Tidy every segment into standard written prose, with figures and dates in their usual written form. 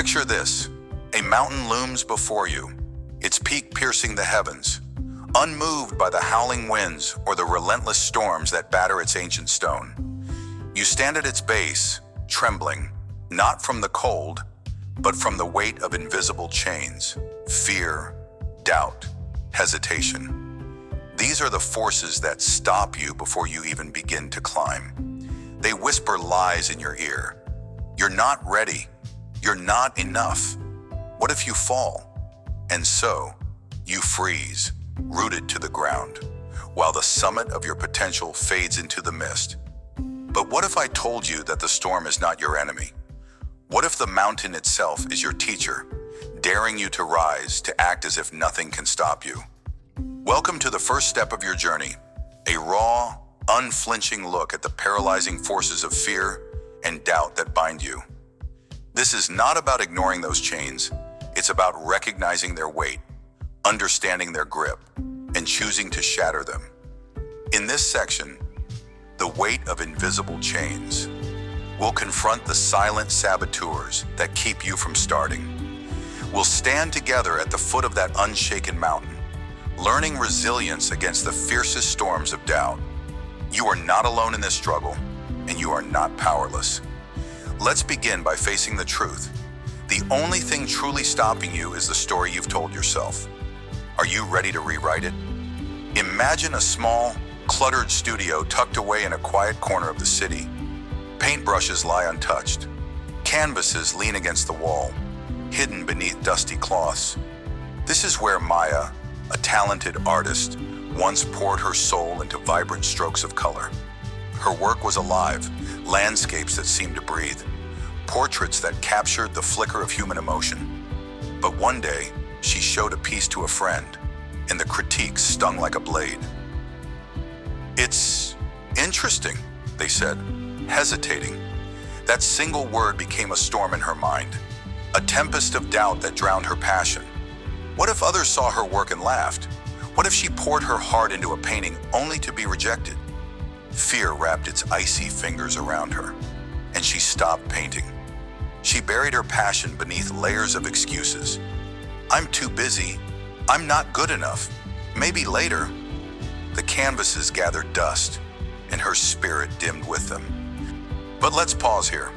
Picture this. A mountain looms before you, its peak piercing the heavens, unmoved by the howling winds or the relentless storms that batter its ancient stone. You stand at its base, trembling, not from the cold, but from the weight of invisible chains, fear, doubt, hesitation. These are the forces that stop you before you even begin to climb. They whisper lies in your ear. You're not ready. You're not enough. What if you fall? And so, you freeze, rooted to the ground, while the summit of your potential fades into the mist. But what if I told you that the storm is not your enemy? What if the mountain itself is your teacher, daring you to rise, to act as if nothing can stop you? Welcome to the first step of your journey, a raw, unflinching look at the paralyzing forces of fear and doubt that bind you. This is not about ignoring those chains. It's about recognizing their weight, understanding their grip, and choosing to shatter them. In this section, the weight of invisible chains, we'll confront the silent saboteurs that keep you from starting. We'll stand together at the foot of that unshaken mountain, learning resilience against the fiercest storms of doubt. You are not alone in this struggle, and you are not powerless. Let's begin by facing the truth. The only thing truly stopping you is the story you've told yourself. Are you ready to rewrite it? Imagine a small, cluttered studio tucked away in a quiet corner of the city. Paintbrushes lie untouched. Canvases lean against the wall, hidden beneath dusty cloths. This is where Maya, a talented artist, once poured her soul into vibrant strokes of color. Her work was alive, landscapes that seemed to breathe, portraits that captured the flicker of human emotion. But one day, she showed a piece to a friend, and the critique stung like a blade. "It's interesting," they said, hesitating. That single word became a storm in her mind, a tempest of doubt that drowned her passion. What if others saw her work and laughed? What if she poured her heart into a painting only to be rejected? Fear wrapped its icy fingers around her, and she stopped painting. She buried her passion beneath layers of excuses. "I'm too busy. I'm not good enough. Maybe later." The canvases gathered dust, and her spirit dimmed with them. But let's pause here.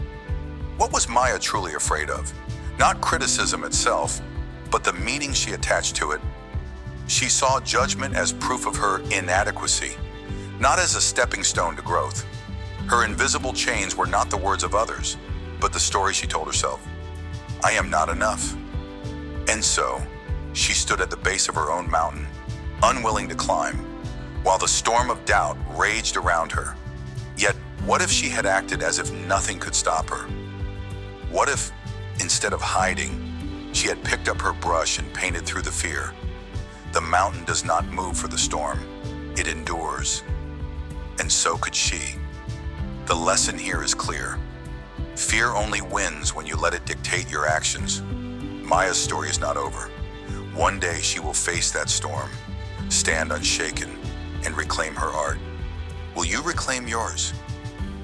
What was Maya truly afraid of? Not criticism itself, but the meaning she attached to it. She saw judgment as proof of her inadequacy, not as a stepping stone to growth. Her invisible chains were not the words of others, but the story she told herself. "I am not enough." And so, she stood at the base of her own mountain, unwilling to climb, while the storm of doubt raged around her. Yet, what if she had acted as if nothing could stop her? What if, instead of hiding, she had picked up her brush and painted through the fear? The mountain does not move for the storm, it endures. And so could she. The lesson here is clear. Fear only wins when you let it dictate your actions. Maya's story is not over. One day she will face that storm, stand unshaken, and reclaim her art. Will you reclaim yours?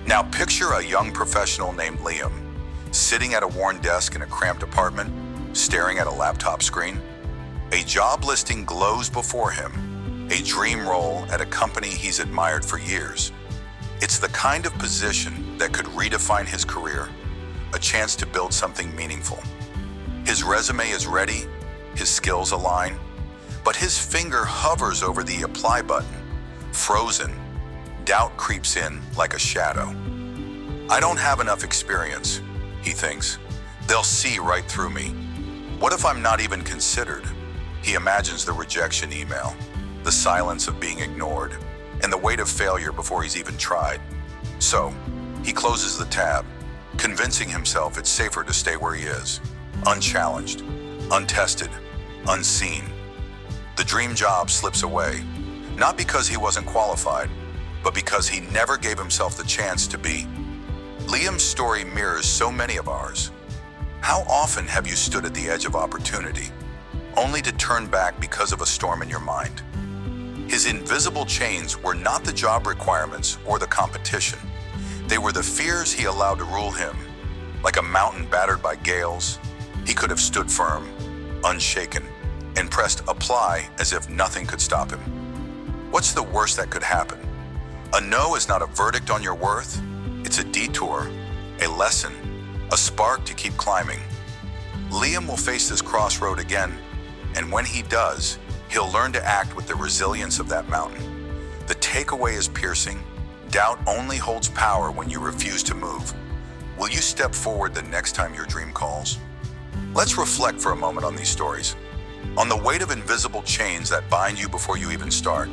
Now picture a young professional named Liam, sitting at a worn desk in a cramped apartment, staring at a laptop screen. A job listing glows before him, a dream role at a company he's admired for years. It's the kind of position that could redefine his career, a chance to build something meaningful. His resume is ready, his skills align, but his finger hovers over the apply button, frozen. Doubt creeps in like a shadow. "I don't have enough experience," he thinks. "They'll see right through me. What if I'm not even considered?" He imagines the rejection email, the silence of being ignored, and the weight of failure before he's even tried. So, he closes the tab, convincing himself it's safer to stay where he is, unchallenged, untested, unseen. The dream job slips away, not because he wasn't qualified, but because he never gave himself the chance to be. Liam's story mirrors so many of ours. How often have you stood at the edge of opportunity, only to turn back because of a storm in your mind? His invisible chains were not the job requirements or the competition. They were the fears he allowed to rule him, like a mountain battered by gales. He could have stood firm, unshaken, and pressed apply as if nothing could stop him. What's the worst that could happen? A no is not a verdict on your worth. It's a detour, a lesson, a spark to keep climbing. Liam will face this crossroad again, and when he does, he'll learn to act with the resilience of that mountain. The takeaway is piercing. Doubt only holds power when you refuse to move. Will you step forward the next time your dream calls? Let's reflect for a moment on these stories, on the weight of invisible chains that bind you before you even start.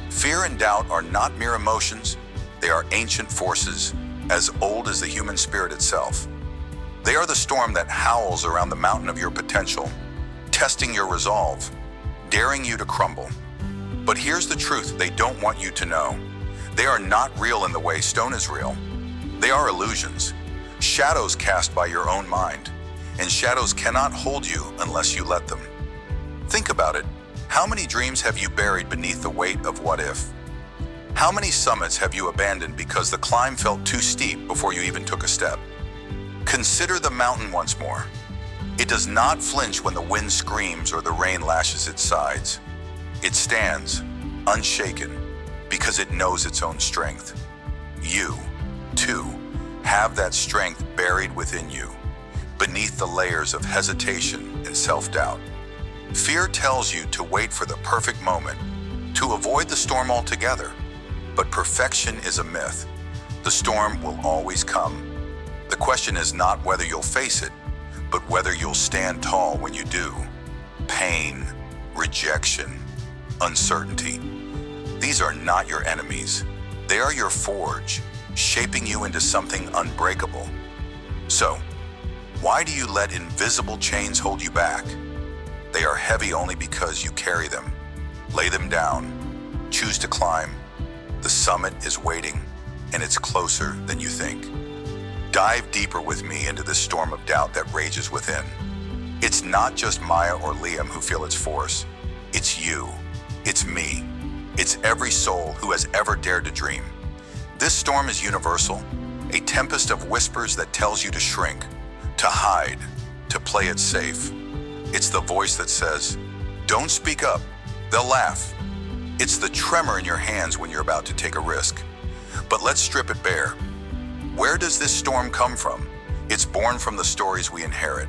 Fear and doubt are not mere emotions. They are ancient forces, as old as the human spirit itself. They are the storm that howls around the mountain of your potential, testing your resolve, daring you to crumble. But here's the truth they don't want you to know. They are not real in the way stone is real. They are illusions, shadows cast by your own mind, and shadows cannot hold you unless you let them. Think about it. How many dreams have you buried beneath the weight of what if? How many summits have you abandoned because the climb felt too steep before you even took a step? Consider the mountain once more. It does not flinch when the wind screams or the rain lashes its sides. It stands, unshaken, because it knows its own strength. You, too, have that strength buried within you, beneath the layers of hesitation and self-doubt. Fear tells you to wait for the perfect moment, to avoid the storm altogether. But perfection is a myth. The storm will always come. The question is not whether you'll face it, but whether you'll stand tall when you do. Pain, rejection, uncertainty. These are not your enemies. They are your forge, shaping you into something unbreakable. So, why do you let invisible chains hold you back? They are heavy only because you carry them. Lay them down. Choose to climb. The summit is waiting, and it's closer than you think. Dive deeper with me into this storm of doubt that rages within. It's not just Maya or Liam who feel its force. It's you. It's me. It's every soul who has ever dared to dream. This storm is universal, a tempest of whispers that tells you to shrink, to hide, to play it safe. It's the voice that says, "Don't speak up, they'll laugh." It's the tremor in your hands when you're about to take a risk. But let's strip it bare. Where does this storm come from? It's born from the stories we inherit,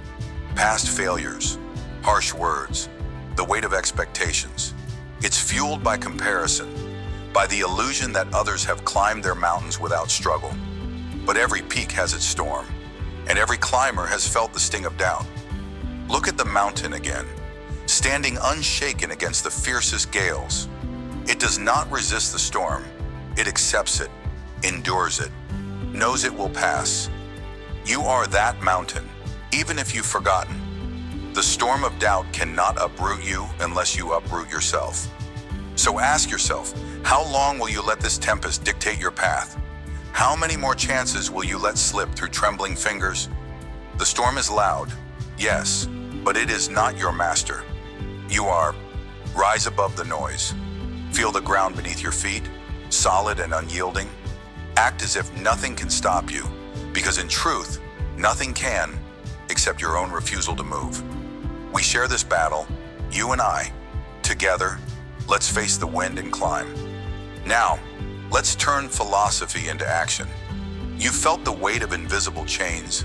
past failures, harsh words, the weight of expectations. It's fueled by comparison, by the illusion that others have climbed their mountains without struggle. But every peak has its storm, and every climber has felt the sting of doubt. Look at the mountain again, standing unshaken against the fiercest gales. It does not resist the storm. It accepts it, endures it, knows it will pass. You are that mountain, even if you've forgotten. The storm of doubt cannot uproot you unless you uproot yourself. So ask yourself, how long will you let this tempest dictate your path? How many more chances will you let slip through trembling fingers? The storm is loud, yes, but it is not your master. You are. Rise above the noise. Feel the ground beneath your feet, solid and unyielding. Act as if nothing can stop you, because in truth, nothing can, except your own refusal to move. We share this battle, you and I. Together, let's face the wind and climb. Now, let's turn philosophy into action. You've felt the weight of invisible chains.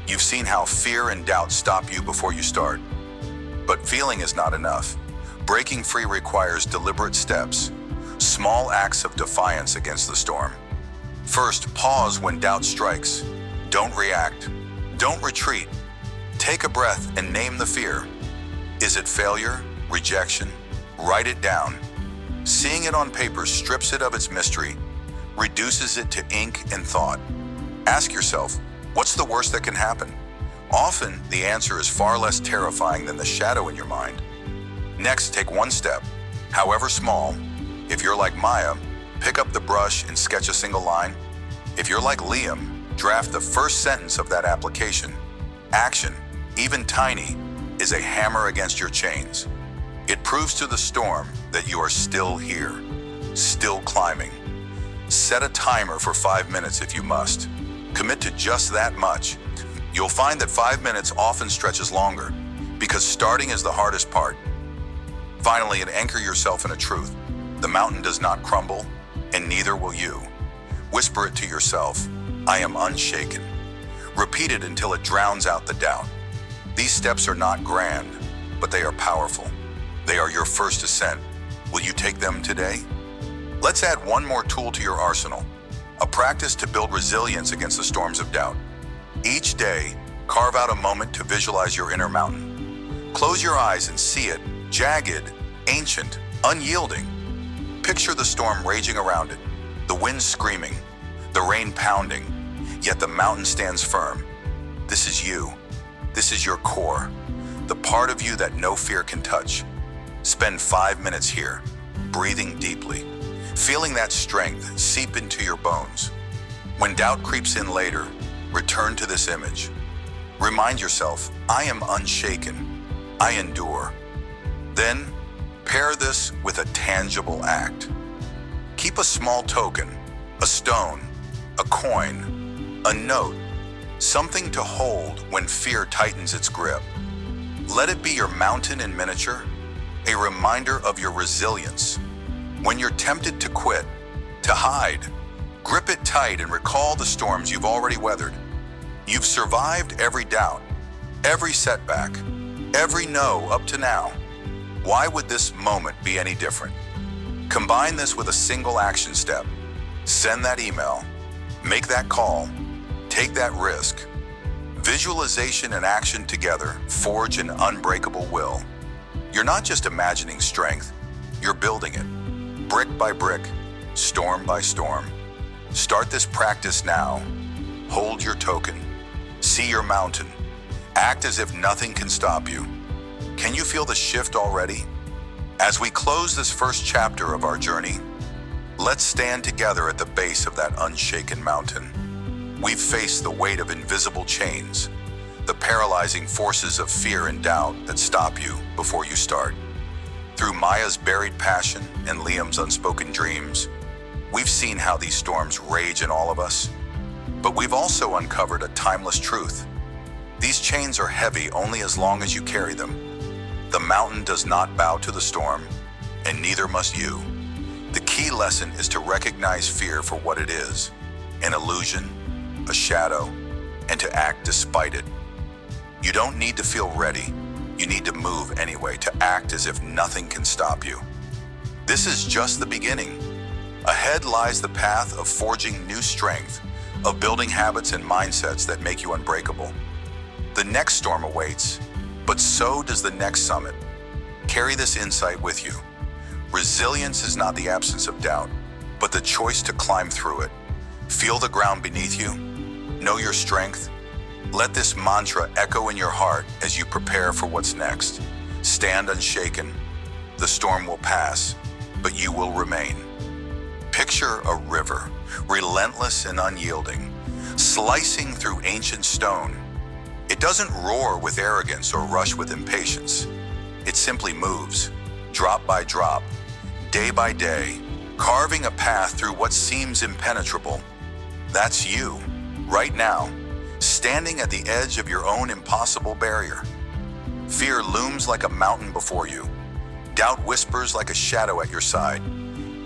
You've seen how fear and doubt stop you before you start. But feeling is not enough. Breaking free requires deliberate steps, small acts of defiance against the storm. First, pause when doubt strikes. Don't react. Don't retreat. Take a breath and name the fear. Is it failure? Rejection? Write it down. Seeing it on paper strips it of its mystery, reduces it to ink and thought. Ask yourself, what's the worst that can happen? Often, the answer is far less terrifying than the shadow in your mind. Next, take one step, however small. If you're like Maya, pick up the brush and sketch a single line. If you're like Liam, draft the first sentence of that application. Action, even tiny, is a hammer against your chains. It proves to the storm that you are still here, still climbing. Set a timer for 5 minutes if you must. Commit to just that much. You'll find that 5 minutes often stretches longer because starting is the hardest part. Finally, and anchor yourself in a truth. The mountain does not crumble, and neither will you. Whisper it to yourself, I am unshaken. Repeat it until it drowns out the doubt. These steps are not grand, but they are powerful. They are your first ascent. Will you take them today? Let's add one more tool to your arsenal, a practice to build resilience against the storms of doubt. Each day, carve out a moment to visualize your inner mountain. Close your eyes and see it, jagged, ancient, unyielding. Picture the storm raging around it, the wind screaming, the rain pounding, yet the mountain stands firm. This is you. This is your core, the part of you that no fear can touch. Spend 5 minutes here, breathing deeply, feeling that strength seep into your bones. When doubt creeps in later, return to this image. Remind yourself, I am unshaken. I endure. Then, pair this with a tangible act. Keep a small token, a stone, a coin, a note, something to hold when fear tightens its grip. Let it be your mountain in miniature, a reminder of your resilience. When you're tempted to quit, to hide, grip it tight and recall the storms you've already weathered. You've survived every doubt, every setback, every no up to now. Why would this moment be any different? Combine this with a single action step. Send that email, make that call, take that risk. Visualization and action together forge an unbreakable will. You're not just imagining strength, you're building it, brick by brick, storm by storm. Start this practice now. Hold your token, see your mountain, act as if nothing can stop you. Can you feel the shift already? As we close this first chapter of our journey, let's stand together at the base of that unshaken mountain. We've faced the weight of invisible chains, the paralyzing forces of fear and doubt that stop you before you start. Through Maya's buried passion and Liam's unspoken dreams, we've seen how these storms rage in all of us. But we've also uncovered a timeless truth. These chains are heavy only as long as you carry them. The mountain does not bow to the storm, and neither must you. The key lesson is to recognize fear for what it is, an illusion, a shadow, and to act despite it. You don't need to feel ready. You need to move anyway, to act as if nothing can stop you. This is just the beginning. Ahead lies the path of forging new strength, of building habits and mindsets that make you unbreakable. The next storm awaits, but so does the next summit. Carry this insight with you. Resilience is not the absence of doubt, but the choice to climb through it. Feel the ground beneath you. Know your strength. Let this mantra echo in your heart as you prepare for what's next. Stand unshaken. The storm will pass, but you will remain. Picture a river, relentless and unyielding, slicing through ancient stone. It doesn't roar with arrogance or rush with impatience. It simply moves, drop by drop, day by day, carving a path through what seems impenetrable. That's you, right now, standing at the edge of your own impossible barrier. Fear looms like a mountain before you. Doubt whispers like a shadow at your side.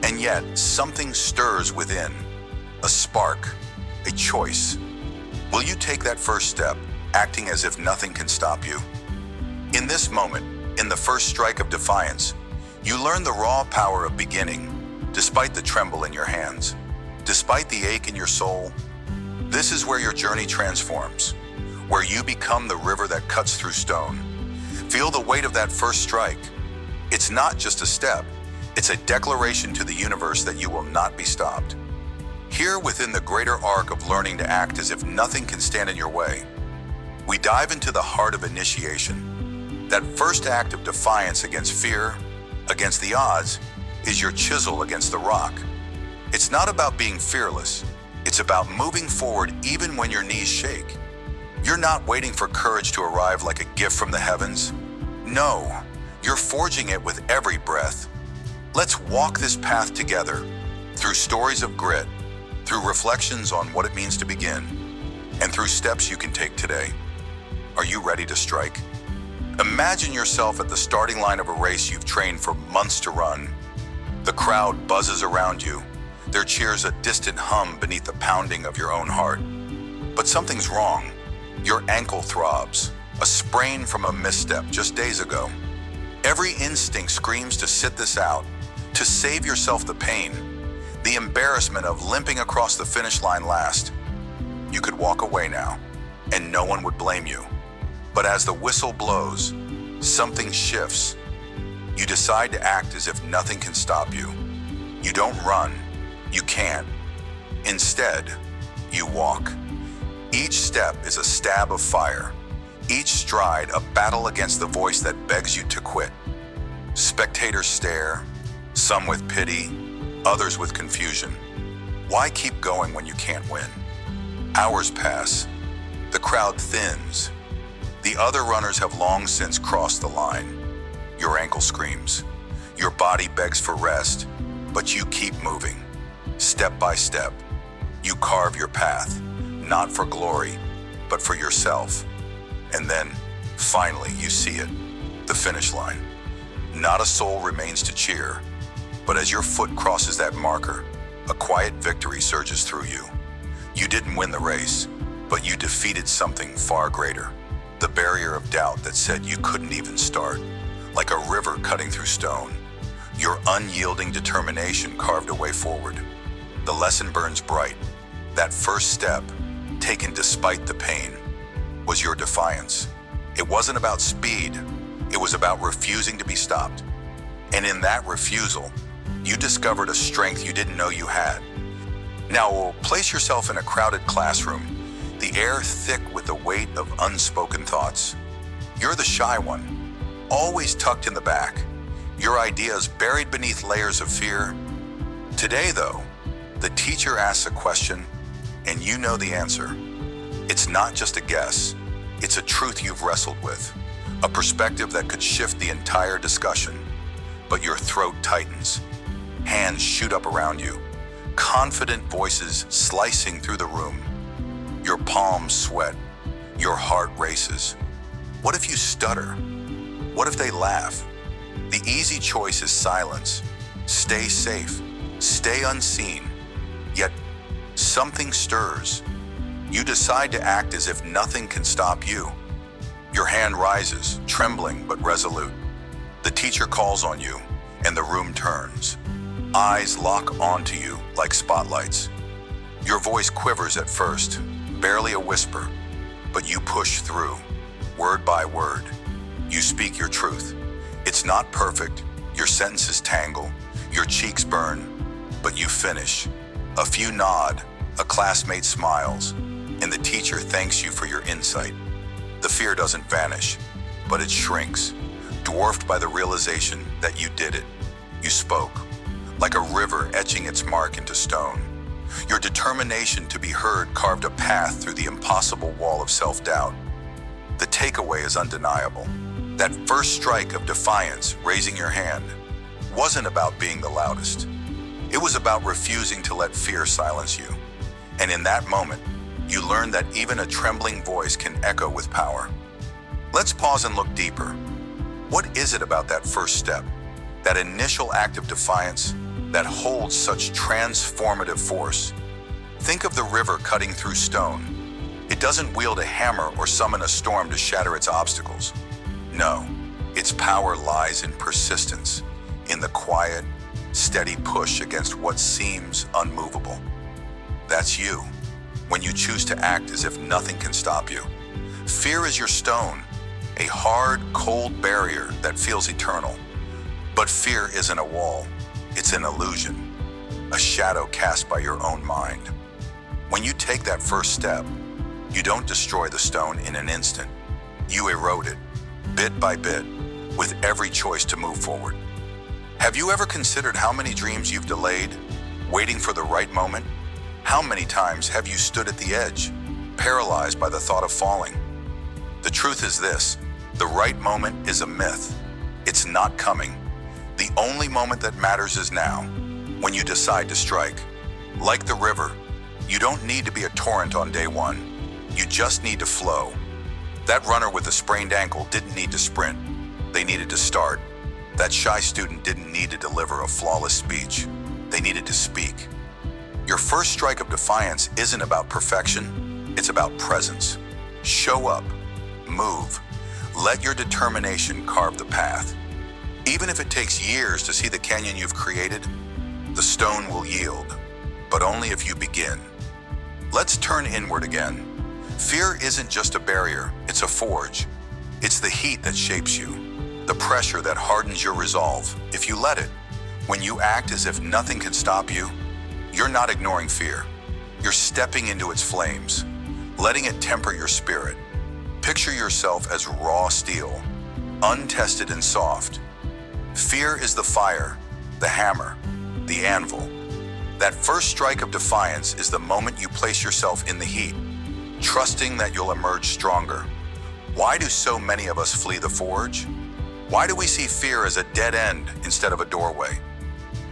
And yet, something stirs within, a spark, a choice. Will you take that first step, acting as if nothing can stop you? In this moment, in the first strike of defiance, you learn the raw power of beginning, despite the tremble in your hands, despite the ache in your soul. This is where your journey transforms, where you become the river that cuts through stone. Feel the weight of that first strike. It's not just a step, it's a declaration to the universe that you will not be stopped. Here within the greater arc of learning to act as if nothing can stand in your way, we dive into the heart of initiation. That first act of defiance against fear, against the odds, is your chisel against the rock. It's not about being fearless. It's about moving forward even when your knees shake. You're not waiting for courage to arrive like a gift from the heavens. No, you're forging it with every breath. Let's walk this path together, through stories of grit, through reflections on what it means to begin. and through steps you can take today. Are you ready to strike? Imagine yourself at the starting line of a race you've trained for months to run. The crowd buzzes around you, their cheers a distant hum beneath the pounding of your own heart. But something's wrong. Your ankle throbs, a sprain from a misstep just days ago. Every instinct screams to sit this out, to save yourself the pain, the embarrassment of limping across the finish line last. You could walk away now, and no one would blame you. But as the whistle blows, something shifts. You decide to act as if nothing can stop you. You don't run, you can't. Instead, you walk. Each step is a stab of fire. Each stride a battle against the voice that begs you to quit. Spectators stare, some with pity, others with confusion. Why keep going when you can't win? Hours pass. The crowd thins. The other runners have long since crossed the line. Your ankle screams. Your body begs for rest, but you keep moving. Step by step, you carve your path, not for glory, but for yourself. And then, finally, you see it, the finish line. Not a soul remains to cheer, but as your foot crosses that marker, a quiet victory surges through you. You didn't win the race, but you defeated something far greater. The barrier of doubt that said you couldn't even start, like a river cutting through stone. Your unyielding determination carved a way forward. The lesson burns bright. That first step, taken despite the pain, was your defiance. It wasn't about speed, it was about refusing to be stopped. And in that refusal, you discovered a strength you didn't know you had. Now, place yourself in a crowded classroom, the air thick with the weight of unspoken thoughts. You're the shy one, always tucked in the back, your ideas buried beneath layers of fear. Today, though, the teacher asks a question, and you know the answer. It's not just a guess, it's a truth you've wrestled with, a perspective that could shift the entire discussion. But your throat tightens, hands shoot up around you, confident voices slicing through the room. Your palms sweat, your heart races. What if you stutter? What if they laugh? The easy choice is silence. Stay safe, stay unseen. Yet something stirs. You decide to act as if nothing can stop you. Your hand rises, trembling but resolute. The teacher calls on you, and the room turns. Eyes lock onto you like spotlights. Your voice quivers at first, barely a whisper, but you push through, word by word. You speak your truth. It's not perfect, your sentences tangle, your cheeks burn, but you finish. A few nod, a classmate smiles, and the teacher thanks you for your insight. The fear doesn't vanish, but it shrinks, dwarfed by the realization that you did it. You spoke, like a river etching its mark into stone. Your determination to be heard carved a path through the impossible wall of self-doubt. The takeaway is undeniable. That first strike of defiance, raising your hand, wasn't about being the loudest. It was about refusing to let fear silence you. And in that moment, you learned that even a trembling voice can echo with power. Let's pause and look deeper. What is it about that first step, that initial act of defiance, that holds such transformative force? Think of the river cutting through stone. It doesn't wield a hammer or summon a storm to shatter its obstacles. No, its power lies in persistence, in the quiet, steady push against what seems unmovable. That's you, when you choose to act as if nothing can stop you. Fear is your stone, a hard, cold barrier that feels eternal. But fear isn't a wall, it's an illusion, a shadow cast by your own mind. When you take that first step, you don't destroy the stone in an instant. You erode it, bit by bit, with every choice to move forward. Have you ever considered how many dreams you've delayed, waiting for the right moment? How many times have you stood at the edge, paralyzed by the thought of falling? The truth is this: the right moment is a myth. It's not coming. The only moment that matters is now, when you decide to strike. Like the river, you don't need to be a torrent on day one. You just need to flow. That runner with the sprained ankle didn't need to sprint. They needed to start. That shy student didn't need to deliver a flawless speech. They needed to speak. Your first strike of defiance isn't about perfection. It's about presence. Show up. Move. Let your determination carve the path. Even if it takes years to see the canyon you've created, the stone will yield, but only if you begin. Let's turn inward again. Fear isn't just a barrier, it's a forge. It's the heat that shapes you, the pressure that hardens your resolve if you let it. When you act as if nothing can stop you, you're not ignoring fear. You're stepping into its flames, letting it temper your spirit. Picture yourself as raw steel, untested and soft. Fear is the fire, the hammer, the anvil. That first strike of defiance is the moment you place yourself in the heat, trusting that you'll emerge stronger. Why do so many of us flee the forge? Why do we see fear as a dead end instead of a doorway?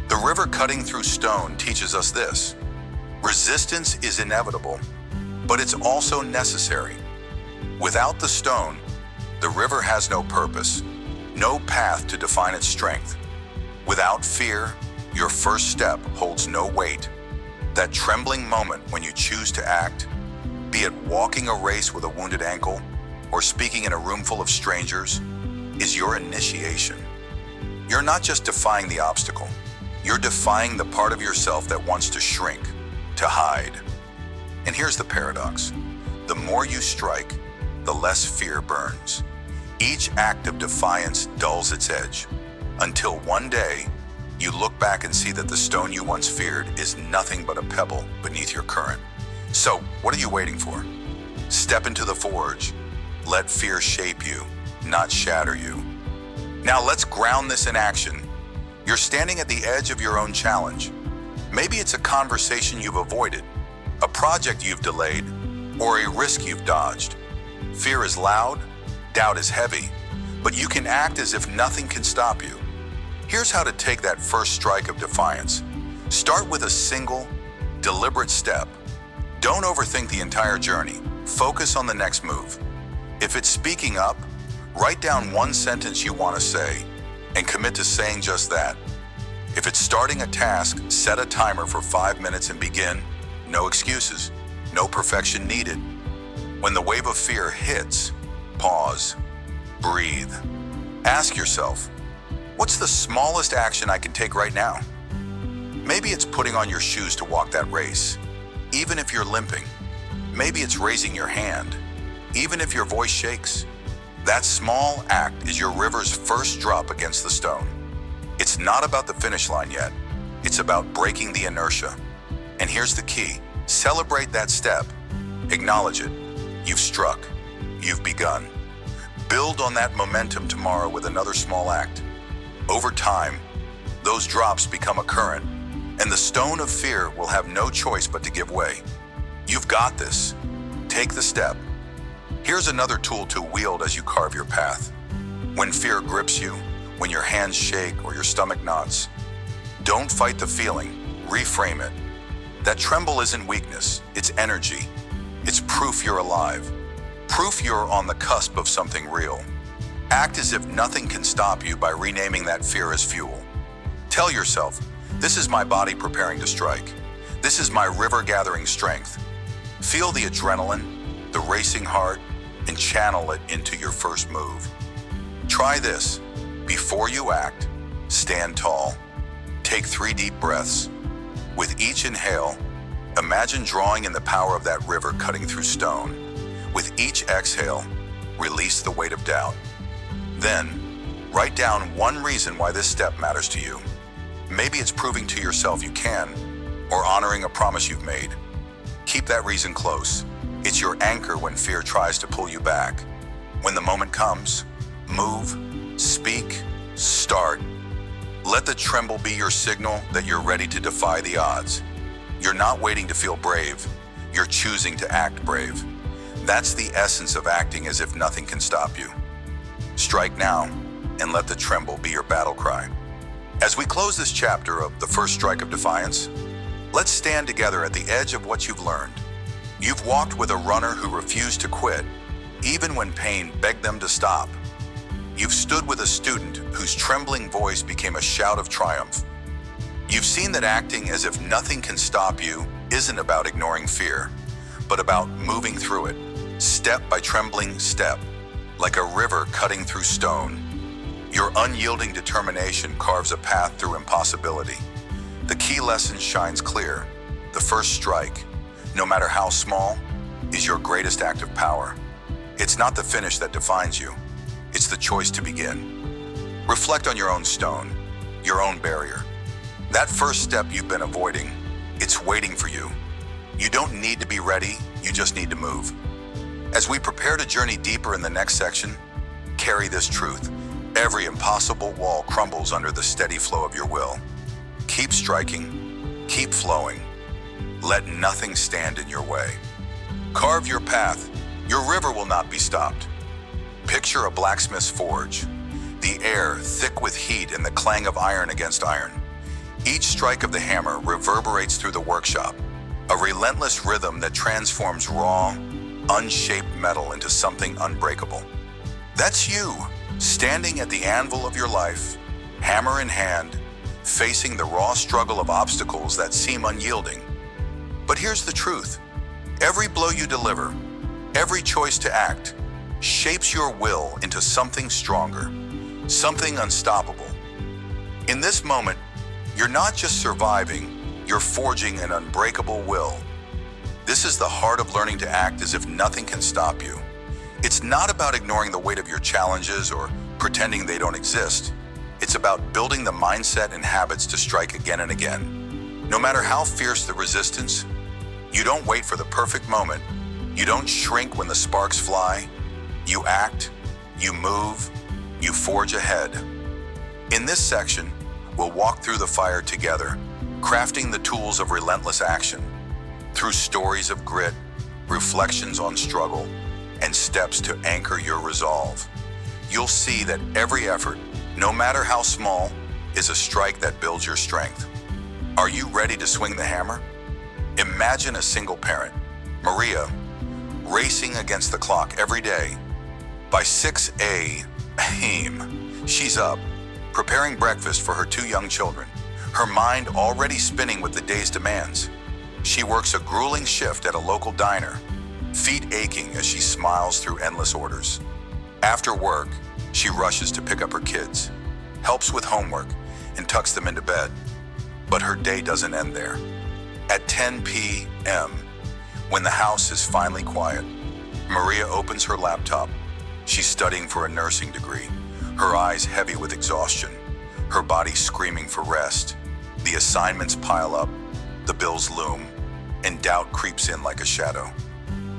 The river cutting through stone teaches us this. Resistance is inevitable, but it's also necessary. Without the stone, the river has no purpose, no path to define its strength. Without fear, your first step holds no weight. That trembling moment when you choose to act, be it walking a race with a wounded ankle or speaking in a room full of strangers, is your initiation. You're not just defying the obstacle, you're defying the part of yourself that wants to shrink, to hide. And here's the paradox. The more you strike, the less fear burns. Each act of defiance dulls its edge, until one day, you look back and see that the stone you once feared is nothing but a pebble beneath your current. So, what are you waiting for? Step into the forge. Let fear shape you, not shatter you. Now let's ground this in action. You're standing at the edge of your own challenge. Maybe it's a conversation you've avoided, a project you've delayed, or a risk you've dodged. Fear is loud, doubt is heavy, but you can act as if nothing can stop you. Here's how to take that first strike of defiance. Start with a single, deliberate step. Don't overthink the entire journey. Focus on the next move. If it's speaking up, write down one sentence you want to say and commit to saying just that. If it's starting a task, set a timer for 5 minutes and begin. No excuses, no perfection needed. When the wave of fear hits, pause, breathe. Ask yourself, what's the smallest action I can take right now? Maybe it's putting on your shoes to walk that race, even if you're limping. Maybe it's raising your hand, even if your voice shakes. That small act is your river's first drop against the stone. It's not about the finish line yet. It's about breaking the inertia. And here's the key. Celebrate that step. Acknowledge it. You've struck. You've begun. Build on that momentum tomorrow with another small act. Over time, those drops become a current, and the stone of fear will have no choice but to give way. You've got this. Take the step. Here's another tool to wield as you carve your path. When fear grips you, when your hands shake or your stomach knots, don't fight the feeling, reframe it. That tremble isn't weakness, it's energy. It's proof you're alive. Proof you're on the cusp of something real. Act as if nothing can stop you by renaming that fear as fuel. Tell yourself, this is my body preparing to strike. This is my river gathering strength. Feel the adrenaline, the racing heart, and channel it into your first move. Try this. Before you act, stand tall. Take 3 deep breaths. With each inhale, imagine drawing in the power of that river cutting through stone. With each exhale, release the weight of doubt. Then, write down one reason why this step matters to you. Maybe it's proving to yourself you can, or honoring a promise you've made. Keep that reason close. It's your anchor when fear tries to pull you back. When the moment comes, move, speak, start. Let the tremble be your signal that you're ready to defy the odds. You're not waiting to feel brave. You're choosing to act brave. That's the essence of acting as if nothing can stop you. Strike now and let the tremble be your battle cry. As we close this chapter of The First Strike of Defiance, let's stand together at the edge of what you've learned. You've walked with a runner who refused to quit, even when pain begged them to stop. You've stood with a student whose trembling voice became a shout of triumph. You've seen that acting as if nothing can stop you isn't about ignoring fear, but about moving through it, step by trembling step, like a river cutting through stone. Your unyielding determination carves a path through impossibility. The key lesson shines clear. The first strike, no matter how small, is your greatest act of power. It's not the finish that defines you. It's the choice to begin. Reflect on your own stone, your own barrier. That first step you've been avoiding, it's waiting for you. You don't need to be ready, you just need to move. As we prepare to journey deeper in the next section, carry this truth. Every impossible wall crumbles under the steady flow of your will. Keep striking, keep flowing. Let nothing stand in your way. Carve your path. Your river will not be stopped. Picture a blacksmith's forge, the air thick with heat and the clang of iron against iron. Each strike of the hammer reverberates through the workshop, a relentless rhythm that transforms raw, unshaped metal into something unbreakable. That's you, standing at the anvil of your life, hammer in hand, facing the raw struggle of obstacles that seem unyielding. But here's the truth. Every blow you deliver, every choice to act, shapes your will into something stronger, something unstoppable. In this moment, you're not just surviving, you're forging an unbreakable will. This is the heart of learning to act as if nothing can stop you. It's not about ignoring the weight of your challenges or pretending they don't exist. It's about building the mindset and habits to strike again and again. No matter how fierce the resistance, you don't wait for the perfect moment. You don't shrink when the sparks fly. You act, you move, you forge ahead. In this section, we'll walk through the fire together, crafting the tools of relentless action. Through stories of grit, reflections on struggle, and steps to anchor your resolve. You'll see that every effort, no matter how small, is a strike that builds your strength. Are you ready to swing the hammer? Imagine a single parent, Maria, racing against the clock every day. By 6 a.m., she's up, preparing breakfast for her 2 young children, her mind already spinning with the day's demands. She works a grueling shift at a local diner, feet aching as she smiles through endless orders. After work, she rushes to pick up her kids, helps with homework, and tucks them into bed. But her day doesn't end there. At 10 p.m., when the house is finally quiet, Maria opens her laptop. She's studying for a nursing degree, her eyes heavy with exhaustion, her body screaming for rest. The assignments pile up, the bills loom, and doubt creeps in like a shadow.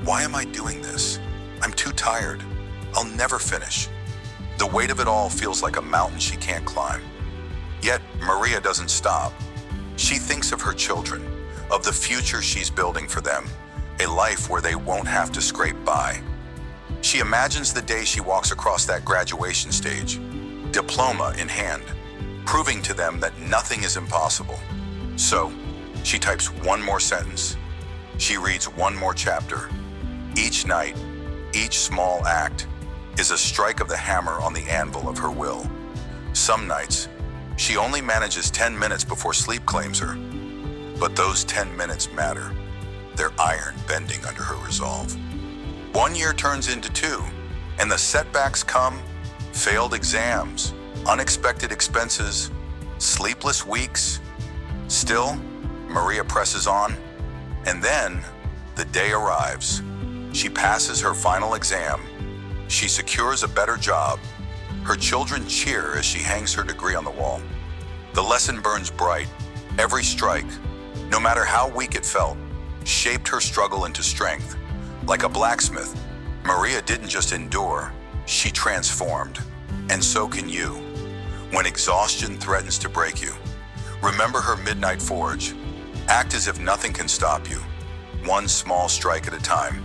Why am I doing this? I'm too tired. I'll never finish. The weight of it all feels like a mountain she can't climb. Yet, Maria doesn't stop. She thinks of her children, of the future she's building for them, a life where they won't have to scrape by. She imagines the day she walks across that graduation stage, diploma in hand, proving to them that nothing is impossible. So, she types one more sentence. She reads one more chapter. Each night, each small act is a strike of the hammer on the anvil of her will. Some nights, she only manages 10 minutes before sleep claims her. But those 10 minutes matter. They're iron bending under her resolve. 1 year turns into 2, and the setbacks come: failed exams, unexpected expenses, sleepless weeks. Still, Maria presses on, and then the day arrives. She passes her final exam. She secures a better job. Her children cheer as she hangs her degree on the wall. The lesson burns bright. Every strike, no matter how weak it felt, shaped her struggle into strength. Like a blacksmith, Maria didn't just endure, she transformed. And so can you. When exhaustion threatens to break you, remember her midnight forge. Act as if nothing can stop you, one small strike at a time.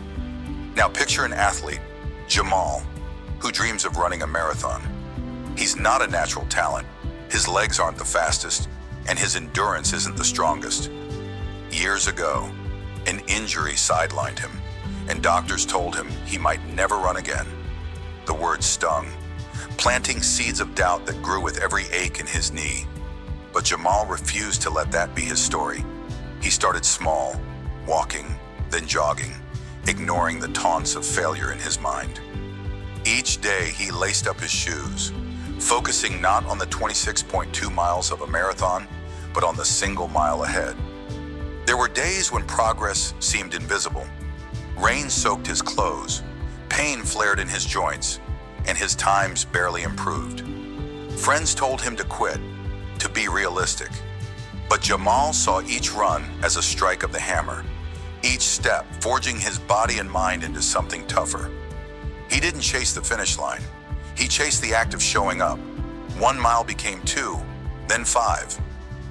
Now picture an athlete, Jamal, who dreams of running a marathon. He's not a natural talent. His legs aren't the fastest, and his endurance isn't the strongest. Years ago, An injury sidelined him, and doctors told him he might never run again. The words stung, planting seeds of doubt that grew with every ache in his knee. But Jamal refused to let that be his story. He started small, walking, then jogging, ignoring the taunts of failure in his mind. Each day he laced up his shoes, focusing not on the 26.2 miles of a marathon, but on the single mile ahead. There were days when progress seemed invisible. Rain soaked his clothes, pain flared in his joints, and his times barely improved. Friends told him to quit, to be realistic. But Jamal saw each run as a strike of the hammer, each step forging his body and mind into something tougher. He didn't chase the finish line. He chased the act of showing up. 1 mile became 2, then 5.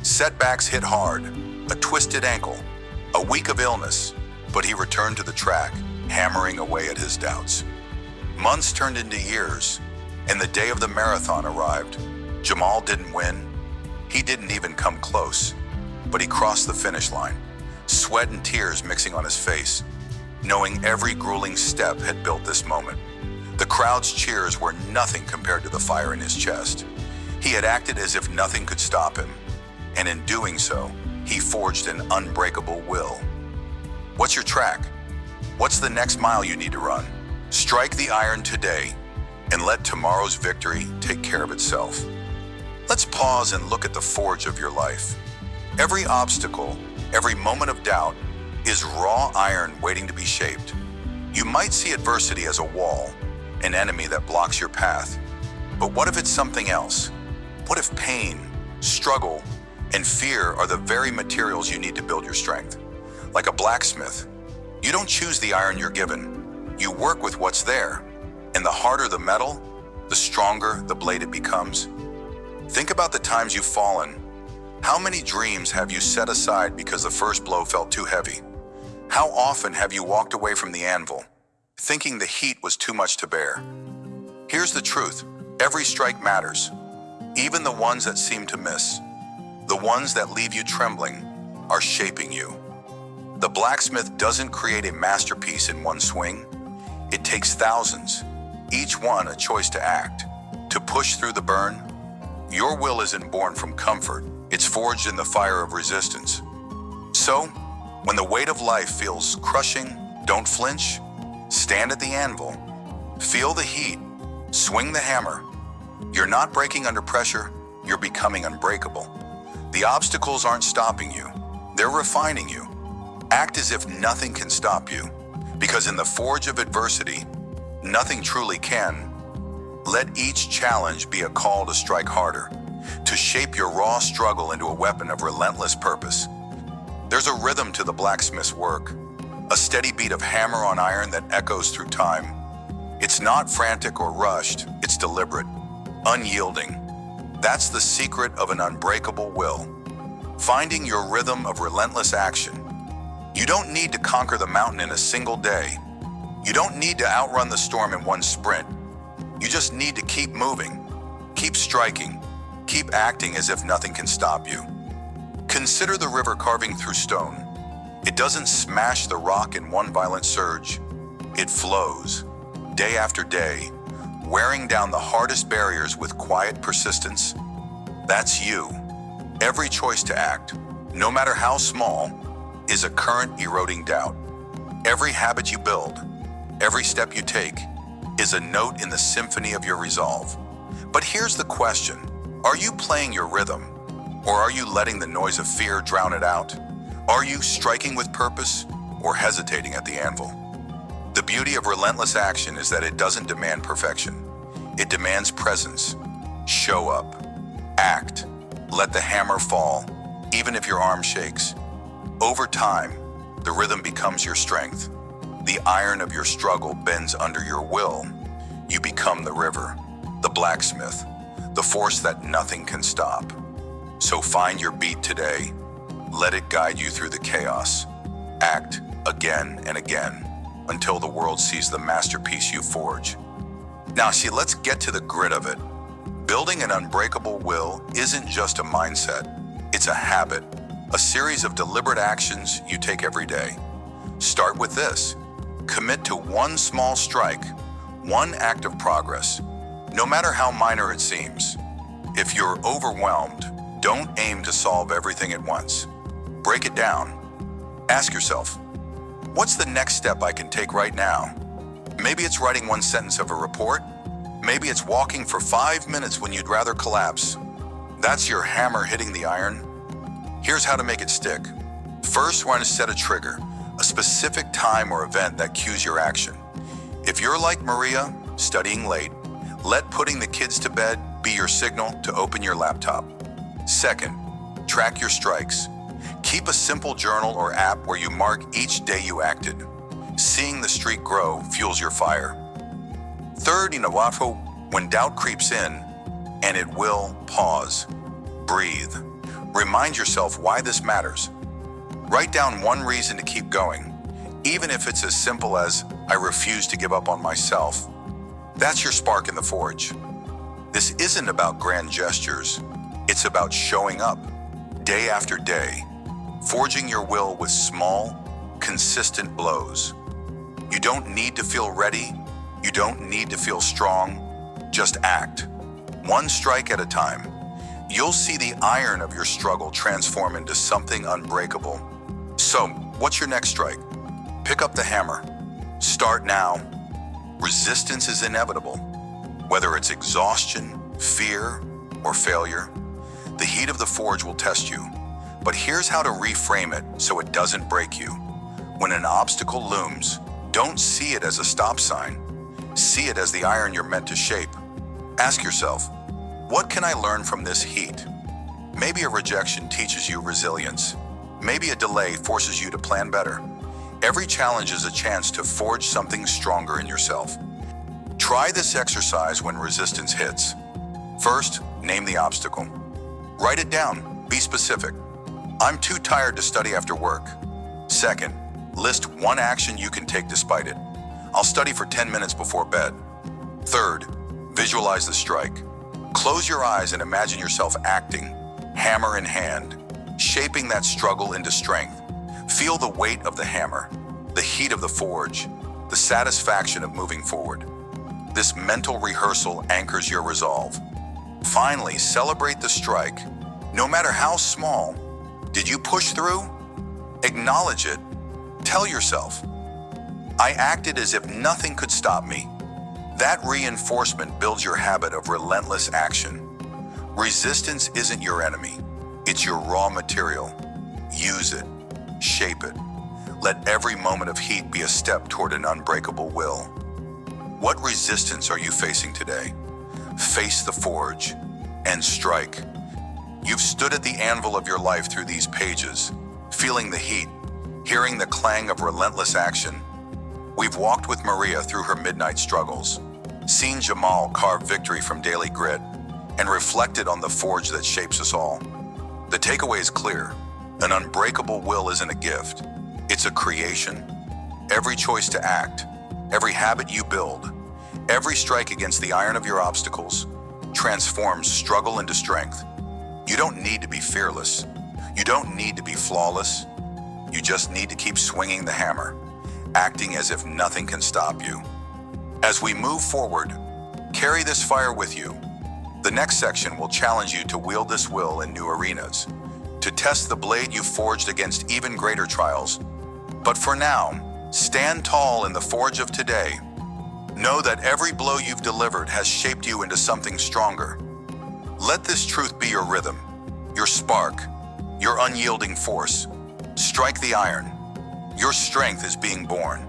Setbacks hit hard, a twisted ankle, a week of illness, but he returned to the track, hammering away at his doubts. Months turned into years, and the day of the marathon arrived. Jamal didn't win. He didn't even come close, but he crossed the finish line, sweat and tears mixing on his face, knowing every grueling step had built this moment. The crowd's cheers were nothing compared to the fire in his chest. He had acted as if nothing could stop him, and in doing so, he forged an unbreakable will. What's your track? What's the next mile you need to run? Strike the iron today, and let tomorrow's victory take care of itself. Let's pause and look at the forge of your life. Every obstacle, every moment of doubt, is raw iron waiting to be shaped. You might see adversity as a wall, an enemy that blocks your path. But what if it's something else? What if pain, struggle, and fear are the very materials you need to build your strength? Like a blacksmith, you don't choose the iron you're given. You work with what's there. And the harder the metal, the stronger the blade it becomes. Think about the times you've fallen. How many dreams have you set aside because the first blow felt too heavy? How often have you walked away from the anvil, thinking the heat was too much to bear? Here's the truth. Every strike matters, even the ones that seem to miss. The ones that leave you trembling are shaping you. The blacksmith doesn't create a masterpiece in one swing. It takes thousands, each one a choice to act, to push through the burn. Your will isn't born from comfort. It's forged in the fire of resistance. So, when the weight of life feels crushing, don't flinch. Stand at the anvil. Feel the heat. Swing the hammer. You're not breaking under pressure. You're becoming unbreakable. The obstacles aren't stopping you. They're refining you. Act as if nothing can stop you, because in the forge of adversity, nothing truly can. Let each challenge be a call to strike harder, to shape your raw struggle into a weapon of relentless purpose. There's a rhythm to the blacksmith's work, a steady beat of hammer on iron that echoes through time. It's not frantic or rushed, it's deliberate, unyielding. That's the secret of an unbreakable will. Finding your rhythm of relentless action. You don't need to conquer the mountain in a single day. You don't need to outrun the storm in one sprint. You just need to keep moving, keep striking, keep acting as if nothing can stop you. Consider the river carving through stone. It doesn't smash the rock in one violent surge. It flows, day after day, wearing down the hardest barriers with quiet persistence. That's you. Every choice to act, no matter how small, is a current eroding doubt. Every habit you build, every step you take, is a note in the symphony of your resolve. But here's the question. Are you playing your rhythm? Or are you letting the noise of fear drown it out? Are you striking with purpose or hesitating at the anvil? The beauty of relentless action is that it doesn't demand perfection. It demands presence. Show up. Act. Let the hammer fall, even if your arm shakes. Over time, the rhythm becomes your strength. The iron of your struggle bends under your will. You become the river, the blacksmith, the force that nothing can stop. So find your beat today. Let it guide you through the chaos. Act again and again until the world sees the masterpiece you forge. Now, let's get to the grit of it. Building an unbreakable will isn't just a mindset. It's a habit, a series of deliberate actions you take every day. Start with this. Commit to one small strike, one act of progress, no matter how minor it seems. If you're overwhelmed, don't aim to solve everything at once. Break it down. Ask yourself, what's the next step I can take right now? Maybe it's writing one sentence of a report. Maybe it's walking for 5 minutes when you'd rather collapse. That's your hammer hitting the iron. Here's how to make it stick. First, we're going to set a trigger, a specific time or event that cues your action. If you're like Maria, studying late, let putting the kids to bed be your signal to open your laptop. Second, track your strikes. Keep a simple journal or app where you mark each day you acted. Seeing the streak grow fuels your fire. Third, when doubt creeps in, and it will, pause. Breathe. Remind yourself why this matters. Write down one reason to keep going, even if it's as simple as, I refuse to give up on myself. That's your spark in the forge. This isn't about grand gestures. It's about showing up, day after day, forging your will with small, consistent blows. You don't need to feel ready. You don't need to feel strong. Just act, one strike at a time. You'll see the iron of your struggle transform into something unbreakable. So, what's your next strike? Pick up the hammer. Start now. Resistance is inevitable. Whether it's exhaustion, fear, or failure, the heat of the forge will test you. But here's how to reframe it so it doesn't break you. When an obstacle looms, don't see it as a stop sign. See it as the iron you're meant to shape. Ask yourself, what can I learn from this heat? Maybe a rejection teaches you resilience. Maybe a delay forces you to plan better. Every challenge is a chance to forge something stronger in yourself. Try this exercise when resistance hits. First, name the obstacle. Write it down. Be specific. I'm too tired to study after work. Second, list one action you can take despite it. I'll study for 10 minutes before bed. Third, visualize the strike. Close your eyes and imagine yourself acting, hammer in hand, shaping that struggle into strength. Feel the weight of the hammer, the heat of the forge, the satisfaction of moving forward. This mental rehearsal anchors your resolve. Finally, celebrate the strike. No matter how small, did you push through? Acknowledge it. Tell yourself, I acted as if nothing could stop me. That reinforcement builds your habit of relentless action. Resistance isn't your enemy. It's your raw material. Use it. Shape it. Let every moment of heat be a step toward an unbreakable will. What resistance are you facing today? Face the forge and strike. You've stood at the anvil of your life through these pages, feeling the heat, hearing the clang of relentless action. We've walked with Maria through her midnight struggles, seen Jamal carve victory from daily grit, and reflected on the forge that shapes us all. The takeaway is clear. An unbreakable will isn't a gift. It's a creation. Every choice to act, every habit you build, every strike against the iron of your obstacles transforms struggle into strength. You don't need to be fearless. You don't need to be flawless. You just need to keep swinging the hammer, acting as if nothing can stop you. As we move forward, carry this fire with you. The next section will challenge you to wield this will in new arenas, to test the blade you forged against even greater trials. But for now, stand tall in the forge of today. Know that every blow you've delivered has shaped you into something stronger. Let this truth be your rhythm, your spark, your unyielding force. Strike the iron. Your strength is being born.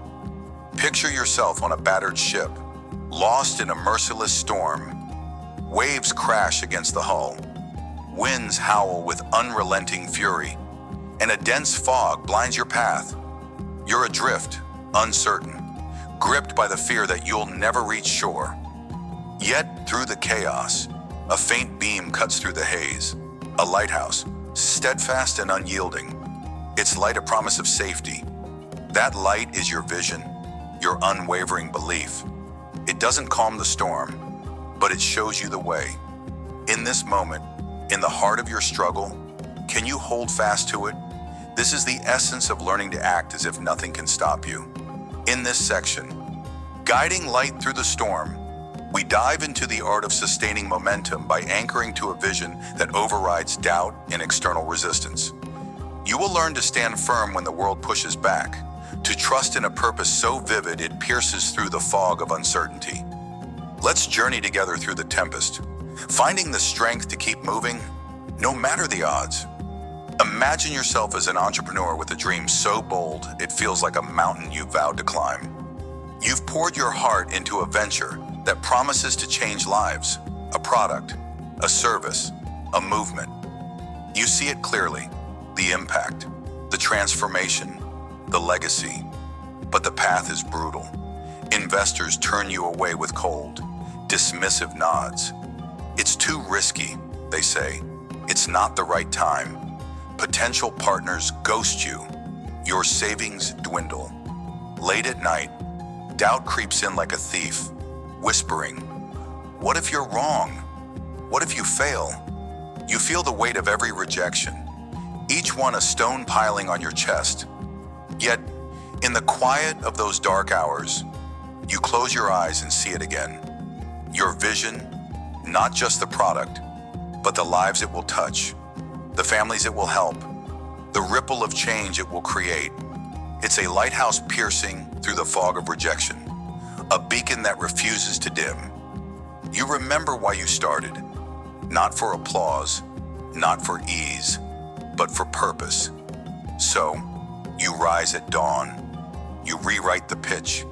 Picture yourself on a battered ship, lost in a merciless storm. Waves crash against the hull. Winds howl with unrelenting fury, and a dense fog blinds your path. You're adrift, uncertain, gripped by the fear that you'll never reach shore. Yet, through the chaos, a faint beam cuts through the haze. A lighthouse, steadfast and unyielding. Its light a promise of safety. That light is your vision, your unwavering belief. It doesn't calm the storm, but it shows you the way. In this moment, in the heart of your struggle, can you hold fast to it? This is the essence of learning to act as if nothing can stop you. In this section, guiding light through the storm, we dive into the art of sustaining momentum by anchoring to a vision that overrides doubt and external resistance. You will learn to stand firm when the world pushes back, to trust in a purpose so vivid it pierces through the fog of uncertainty. Let's journey together through the tempest, finding the strength to keep moving, no matter the odds. Imagine yourself as an entrepreneur with a dream so bold it feels like a mountain you vowed to climb. You've poured your heart into a venture that promises to change lives, a product, a service, a movement. You see it clearly, the impact, the transformation, the legacy. But the path is brutal. Investors turn you away with cold, dismissive nods. It's too risky, they say. It's not the right time. Potential partners ghost you. Your savings dwindle. Late at night, doubt creeps in like a thief, whispering, "What if you're wrong? What if you fail?" You feel the weight of every rejection, each one a stone piling on your chest. Yet, in the quiet of those dark hours, you close your eyes and see it again. Your vision, not just the product, but the lives it will touch, the families it will help, the ripple of change it will create. It's a lighthouse piercing through the fog of rejection, a beacon that refuses to dim. You remember why you started, not for applause, not for ease, but for purpose. So, you rise at dawn, you rewrite the pitch,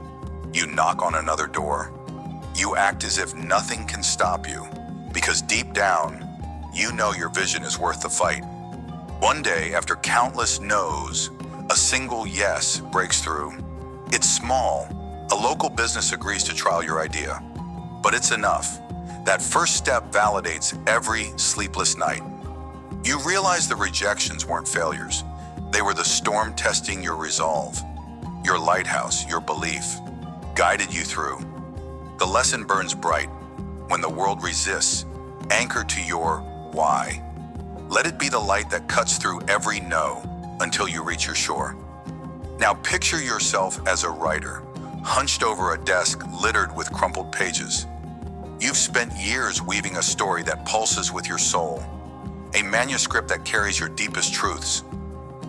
you knock on another door. You act as if nothing can stop you, because deep down, you know your vision is worth the fight. One day, after countless no's, a single yes breaks through. It's small. A local business agrees to trial your idea. But it's enough. That first step validates every sleepless night. You realize the rejections weren't failures. They were the storm testing your resolve. Your lighthouse, your belief, guided you through. The lesson burns bright when the world resists, anchored to your why. Let it be the light that cuts through every no until you reach your shore. Now picture yourself as a writer, hunched over a desk littered with crumpled pages. You've spent years weaving a story that pulses with your soul, a manuscript that carries your deepest truths.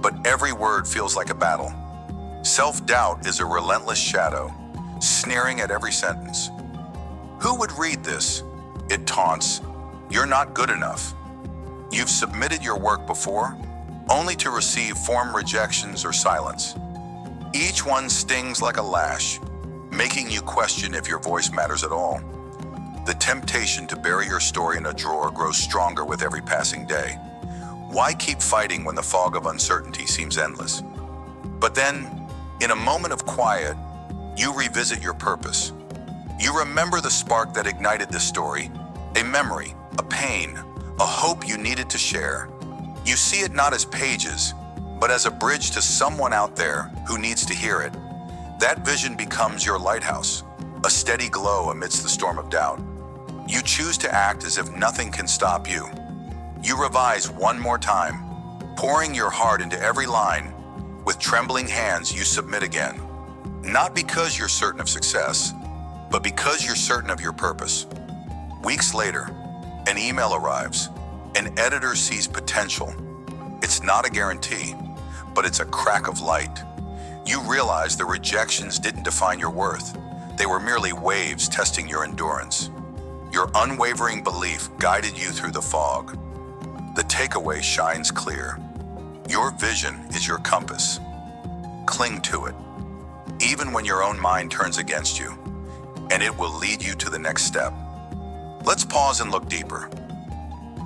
But every word feels like a battle. Self-doubt is a relentless shadow, sneering at every sentence. Who would read this? It taunts. You're not good enough. You've submitted your work before, only to receive form rejections or silence. Each one stings like a lash, making you question if your voice matters at all. The temptation to bury your story in a drawer grows stronger with every passing day. Why keep fighting when the fog of uncertainty seems endless? But then, in a moment of quiet, you revisit your purpose. You remember the spark that ignited this story, a memory, a pain, a hope you needed to share. You see it not as pages, but as a bridge to someone out there who needs to hear it. That vision becomes your lighthouse, a steady glow amidst the storm of doubt. You choose to act as if nothing can stop you. You revise one more time, pouring your heart into every line. With trembling hands, you submit again. Not because you're certain of success, but because you're certain of your purpose. Weeks later, an email arrives. An editor sees potential. It's not a guarantee, but it's a crack of light. You realize the rejections didn't define your worth. They were merely waves testing your endurance. Your unwavering belief guided you through the fog. The takeaway shines clear. Your vision is your compass. Cling to it, even when your own mind turns against you, and it will lead you to the next step. Let's pause and look deeper.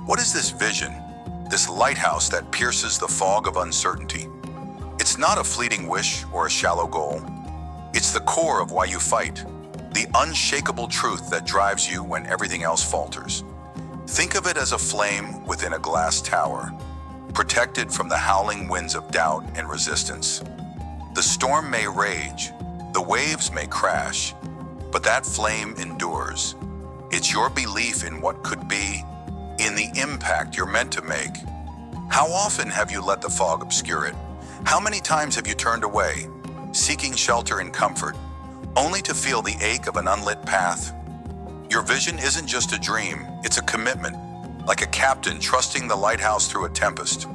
What is this vision, this lighthouse that pierces the fog of uncertainty? It's not a fleeting wish or a shallow goal. It's the core of why you fight, the unshakable truth that drives you when everything else falters. Think of it as a flame within a glass tower, protected from the howling winds of doubt and resistance. The storm may rage, the waves may crash, but that flame endures. It's your belief in what could be, in the impact you're meant to make. How often have you let the fog obscure it, How many times have you turned away, seeking shelter and comfort, only to feel the ache of an unlit path? Your vision isn't just a dream, it's a commitment, like a captain trusting the lighthouse through a tempest.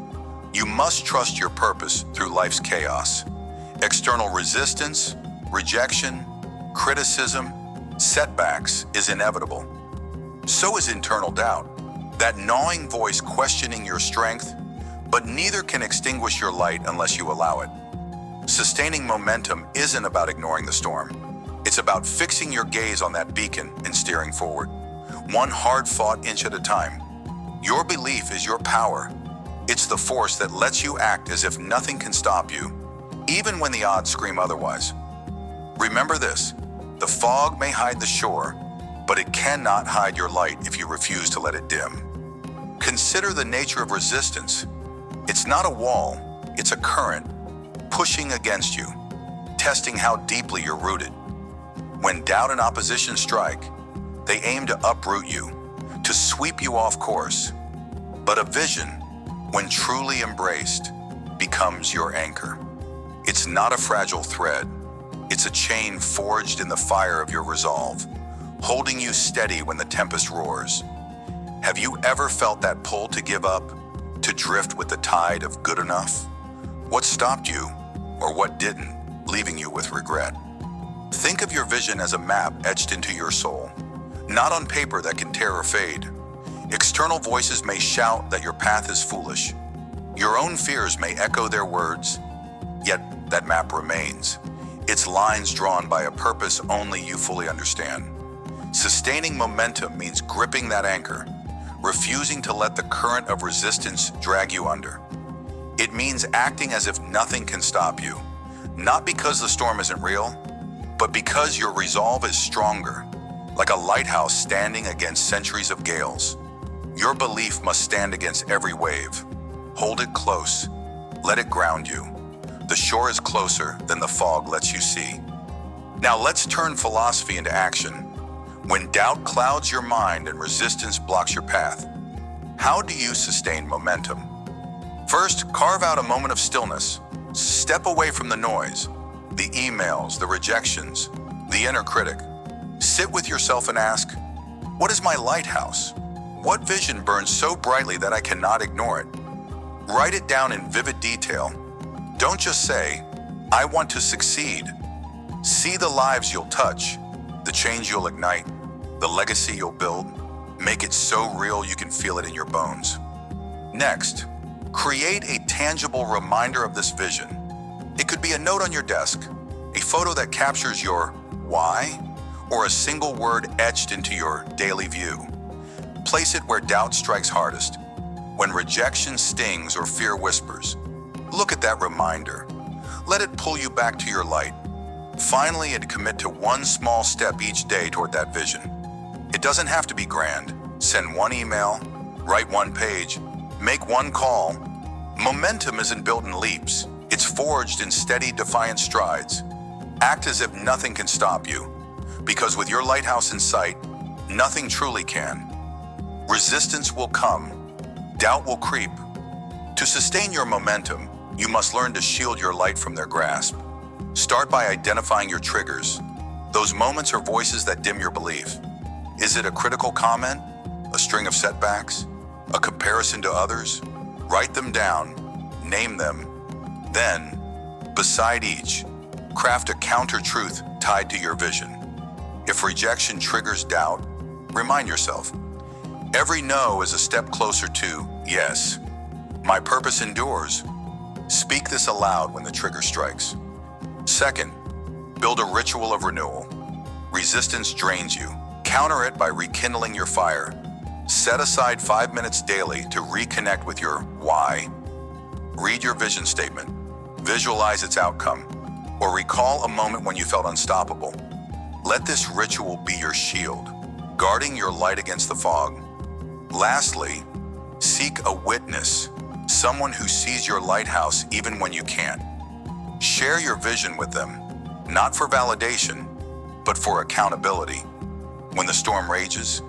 You must trust your purpose through life's chaos. External resistance, rejection, criticism, setbacks is inevitable. So is internal doubt, that gnawing voice questioning your strength, but neither can extinguish your light unless you allow it. Sustaining momentum isn't about ignoring the storm. It's about fixing your gaze on that beacon and steering forward, one hard-fought inch at a time. Your belief is your power. It's the force that lets you act as if nothing can stop you, even when the odds scream otherwise. Remember this, the fog may hide the shore, but it cannot hide your light if you refuse to let it dim. Consider the nature of resistance. It's not a wall, it's a current, pushing against you, testing how deeply you're rooted. When doubt and opposition strike, they aim to uproot you, to sweep you off course. But a vision, when truly embraced, becomes your anchor. It's not a fragile thread. It's a chain forged in the fire of your resolve, holding you steady when the tempest roars. Have you ever felt that pull to give up, to drift with the tide of good enough? What stopped you, or what didn't, leaving you with regret? Think of your vision as a map etched into your soul, not on paper that can tear or fade. External voices may shout that your path is foolish. Your own fears may echo their words, yet that map remains. Its lines drawn by a purpose only you fully understand. Sustaining momentum means gripping that anchor, refusing to let the current of resistance drag you under. It means acting as if nothing can stop you, not because the storm isn't real, but because your resolve is stronger, like a lighthouse standing against centuries of gales. Your belief must stand against every wave. Hold it close. Let it ground you. The shore is closer than the fog lets you see. Now let's turn philosophy into action. When doubt clouds your mind and resistance blocks your path, how do you sustain momentum? First, carve out a moment of stillness. Step away from the noise, the emails, the rejections, the inner critic. Sit with yourself and ask, what is my lighthouse? What vision burns so brightly that I cannot ignore it? Write it down in vivid detail. Don't just say, I want to succeed. See the lives you'll touch, the change you'll ignite, the legacy you'll build. Make it so real you can feel it in your bones. Next, create a tangible reminder of this vision. It could be a note on your desk, a photo that captures your why, or a single word etched into your daily view. Place it where doubt strikes hardest. When rejection stings or fear whispers, look at that reminder. Let it pull you back to your light. Finally, and commit to one small step each day toward that vision. It doesn't have to be grand. Send one email, write one page, make one call. Momentum isn't built in leaps. It's forged in steady, defiant strides. Act as if nothing can stop you, because with your lighthouse in sight, nothing truly can. Resistance will come. Doubt will creep. To sustain your momentum, you must learn to shield your light from their grasp. Start by identifying your triggers, those moments or voices that dim your belief. Is it a critical comment, a string of setbacks, a comparison to others? Write them down, name them. Then, beside each, craft a counter-truth tied to your vision. If rejection triggers doubt, remind yourself, every no is a step closer to yes. My purpose endures. Speak this aloud when the trigger strikes. Second, build a ritual of renewal. Resistance drains you. Counter it by rekindling your fire. Set aside 5 minutes daily to reconnect with your why. Read your vision statement. Visualize its outcome, or recall a moment when you felt unstoppable. Let this ritual be your shield, guarding your light against the fog. Lastly, seek a witness, someone who sees your lighthouse even when you can't. Share your vision with them, not for validation, but for accountability. When the storm rages,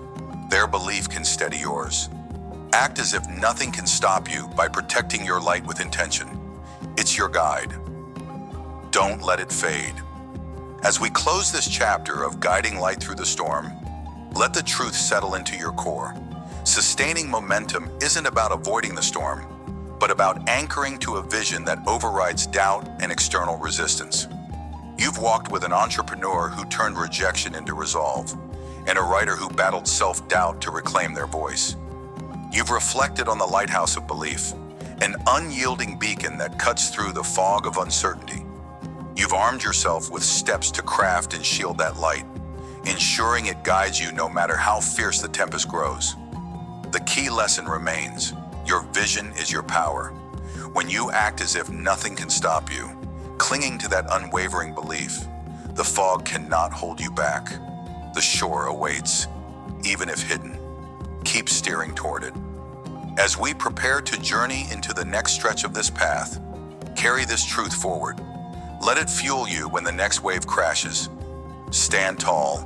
their belief can steady yours. Act as if nothing can stop you by protecting your light with intention. It's your guide. Don't let it fade. As we close this chapter of guiding light through the storm, let the truth settle into your core. Sustaining momentum isn't about avoiding the storm, but about anchoring to a vision that overrides doubt and external resistance. You've walked with an entrepreneur who turned rejection into resolve, and a writer who battled self-doubt to reclaim their voice. You've reflected on the lighthouse of belief, an unyielding beacon that cuts through the fog of uncertainty. You've armed yourself with steps to craft and shield that light, ensuring it guides you no matter how fierce the tempest grows. The key lesson remains: your vision is your power. When you act as if nothing can stop you, clinging to that unwavering belief, the fog cannot hold you back. The shore awaits, even if hidden. Keep steering toward it. As we prepare to journey into the next stretch of this path, carry this truth forward. Let it fuel you when the next wave crashes. Stand tall,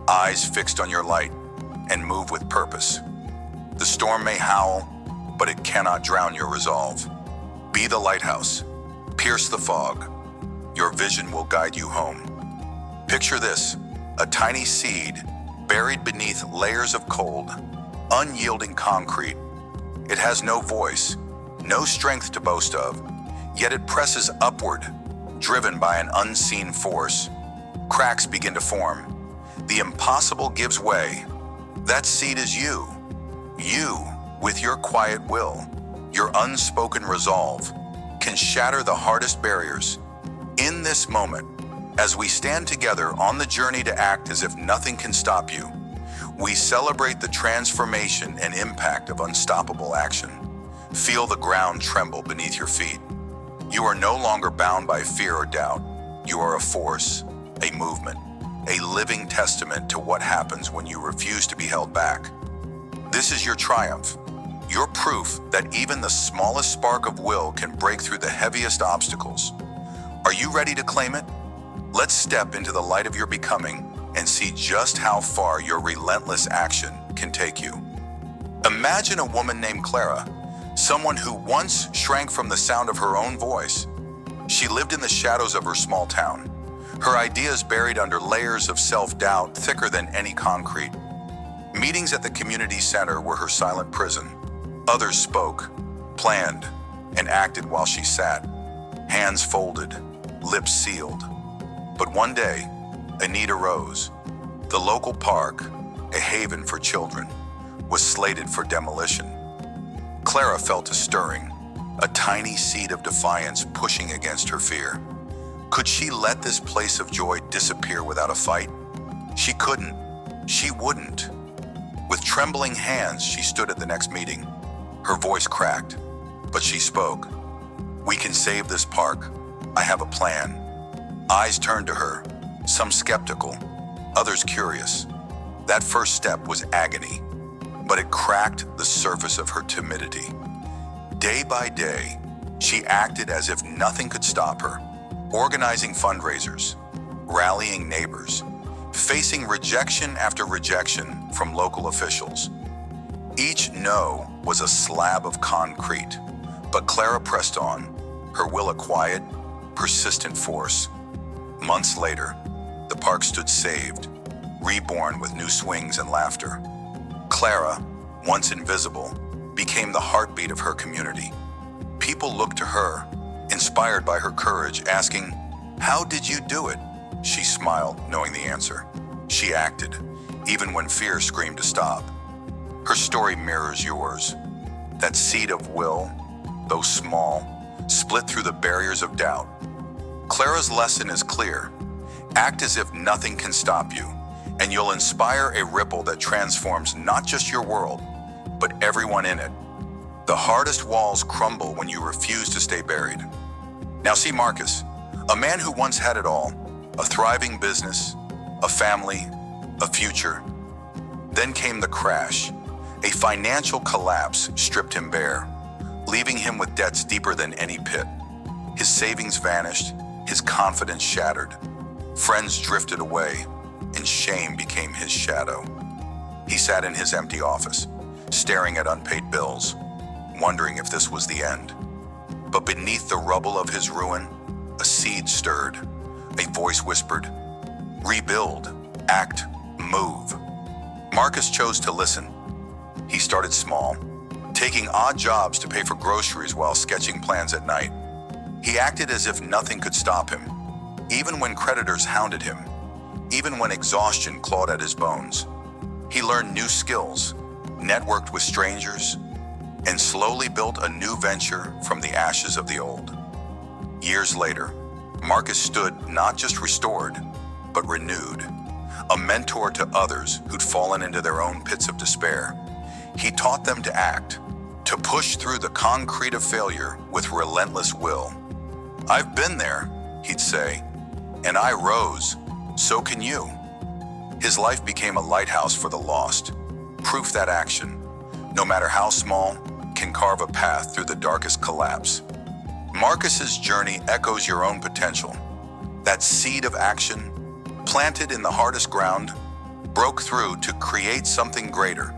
eyes fixed on your light, and move with purpose. The storm may howl, but it cannot drown your resolve. Be the lighthouse. Pierce the fog. Your vision will guide you home. Picture this: a tiny seed buried beneath layers of cold, unyielding concrete. It has no voice, no strength to boast of, yet it presses upward, driven by an unseen force. Cracks begin to form. The impossible gives way. That seed is you. You, with your quiet will, your unspoken resolve, can shatter the hardest barriers. In this moment, as we stand together on the journey to act as if nothing can stop you, we celebrate the transformation and impact of unstoppable action. Feel the ground tremble beneath your feet. You are no longer bound by fear or doubt. You are a force, a movement, a living testament to what happens when you refuse to be held back. This is your triumph, your proof that even the smallest spark of will can break through the heaviest obstacles. Are you ready to claim it? Let's step into the light of your becoming and see just how far your relentless action can take you. Imagine a woman named Clara, someone who once shrank from the sound of her own voice. She lived in the shadows of her small town, her ideas buried under layers of self-doubt thicker than any concrete. Meetings at the community center were her silent prison. Others spoke, planned, and acted while she sat, hands folded, lips sealed. But one day, a need arose. The local park, a haven for children, was slated for demolition. Clara felt a stirring, a tiny seed of defiance pushing against her fear. Could she let this place of joy disappear without a fight? She couldn't. She wouldn't. With trembling hands, she stood at the next meeting. Her voice cracked, but she spoke. "We can save this park. I have a plan." Eyes turned to her, some skeptical, others curious. That first step was agony, but it cracked the surface of her timidity. Day by day, she acted as if nothing could stop her, organizing fundraisers, rallying neighbors, facing rejection after rejection from local officials. Each no was a slab of concrete, but Clara pressed on, her will a quiet, persistent force. Months later, the park stood saved, reborn with new swings and laughter. Clara, once invisible, became the heartbeat of her community. People looked to her, inspired by her courage, asking, "How did you do it?" She smiled, knowing the answer. She acted, even when fear screamed to stop. Her story mirrors yours. That seed of will, though small, split through the barriers of doubt. Clara's lesson is clear. Act as if nothing can stop you, and you'll inspire a ripple that transforms not just your world, but everyone in it. The hardest walls crumble when you refuse to stay buried. Now see Marcus, a man who once had it all, a thriving business, a family, a future. Then came the crash. A financial collapse stripped him bare, leaving him with debts deeper than any pit. His savings vanished, his confidence shattered. Friends drifted away, and shame became his shadow. He sat in his empty office, staring at unpaid bills, wondering if this was the end. But beneath the rubble of his ruin, a seed stirred. A voice whispered, "Rebuild, act, move." Marcus chose to listen. He started small, taking odd jobs to pay for groceries while sketching plans at night. He acted as if nothing could stop him, even when creditors hounded him, even when exhaustion clawed at his bones. He learned new skills, networked with strangers, and slowly built a new venture from the ashes of the old. Years later, Marcus stood not just restored, but renewed, a mentor to others who'd fallen into their own pits of despair. He taught them to act, to push through the concrete of failure with relentless will. "I've been there," he'd say, "and I rose, so can you." His life became a lighthouse for the lost, proof that action, no matter how small, can carve a path through the darkest collapse. Marcus's journey echoes your own potential. That seed of action, planted in the hardest ground, broke through to create something greater.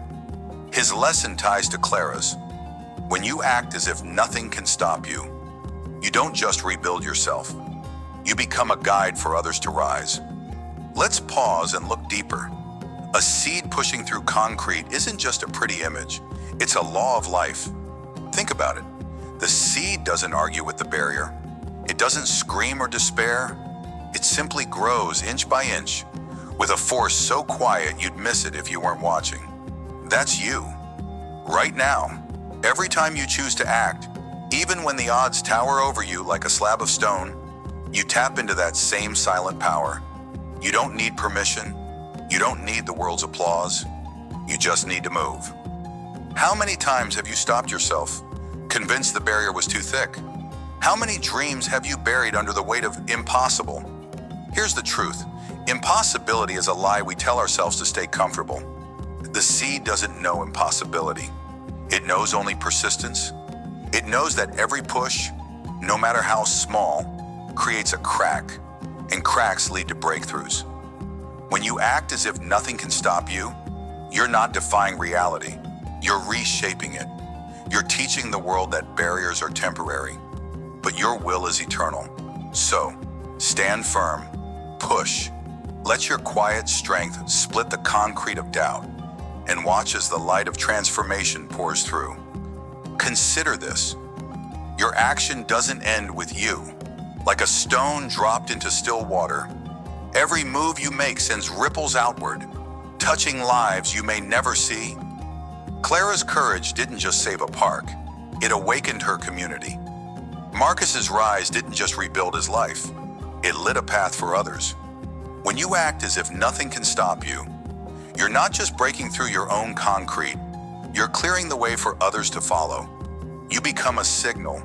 His lesson ties to Clara's. When you act as if nothing can stop you, you don't just rebuild yourself. You become a guide for others to rise. Let's pause and look deeper. A seed pushing through concrete isn't just a pretty image. It's a law of life. Think about it. The seed doesn't argue with the barrier. It doesn't scream or despair. It simply grows inch by inch, with a force so quiet you'd miss it if you weren't watching. That's you. Right now, every time you choose to act, even when the odds tower over you like a slab of stone, you tap into that same silent power. You don't need permission. You don't need the world's applause. You just need to move. How many times have you stopped yourself, convinced the barrier was too thick? How many dreams have you buried under the weight of impossible? Here's the truth. Impossibility is a lie we tell ourselves to stay comfortable. The seed doesn't know impossibility. It knows only persistence. It knows that every push, no matter how small, creates a crack, and cracks lead to breakthroughs. When you act as if nothing can stop you, you're not defying reality. You're reshaping it. You're teaching the world that barriers are temporary, but your will is eternal. So, stand firm, push. Let your quiet strength split the concrete of doubt, and watch as the light of transformation pours through. Consider this. Your action doesn't end with you. Like a stone dropped into still water, every move you make sends ripples outward, touching lives you may never see. Clara's courage didn't just save a park, it awakened her community. Marcus's rise didn't just rebuild his life, it lit a path for others. When you act as if nothing can stop you, you're not just breaking through your own concrete, you're clearing the way for others to follow. You become a signal,